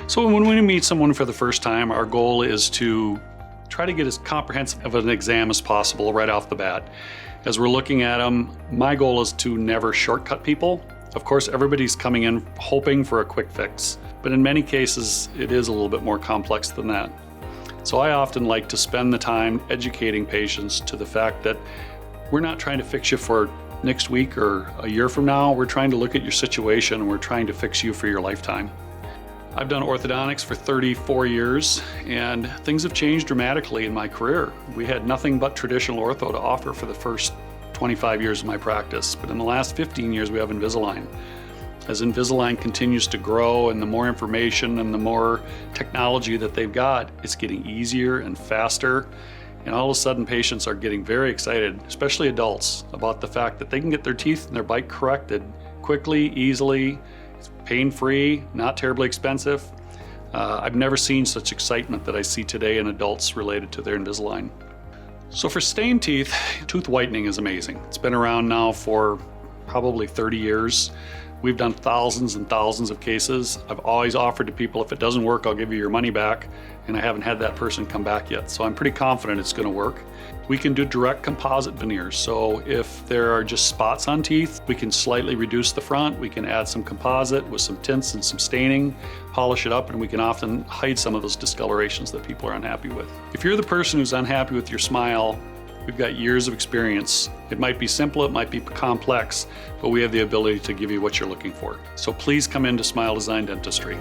So when we meet someone for the first time, our goal is to try to get as comprehensive of an exam as possible right off the bat. As we're looking at them, my goal is to never shortcut people. Of course, everybody's coming in hoping for a quick fix, but in many cases, it is a little bit more complex than that. So I often like to spend the time educating patients to the fact that we're not trying to fix you for next week or a year from now. We're trying to look at your situation and we're trying to fix you for your lifetime. I've done orthodontics for 34 years and things have changed dramatically in my career. We had nothing but traditional ortho to offer for the first 25 years of my practice, but in the last 15 years we have Invisalign. As Invisalign continues to grow and the more information and the more technology that they've got, it's getting easier and faster. And all of a sudden patients are getting very excited, especially adults, about the fact that they can get their teeth and their bite corrected quickly, easily, pain-free, not terribly expensive. I've never seen such excitement that I see today in adults related to their Invisalign. So for stained teeth, tooth whitening is amazing. It's been around now for probably 30 years. We've done thousands and thousands of cases. I've always offered to people, if it doesn't work, I'll give you your money back, and I haven't had that person come back yet. So I'm pretty confident it's gonna work. We can do direct composite veneers. So if there are just spots on teeth, we can slightly reduce the front, we can add some composite with some tints and some staining, polish it up, and we can often hide some of those discolorations that people are unhappy with. If you're the person who's unhappy with your smile, we've got years of experience. It might be simple, it might be complex, but we have the ability to give you what you're looking for. So please come into Smile Design Dentistry.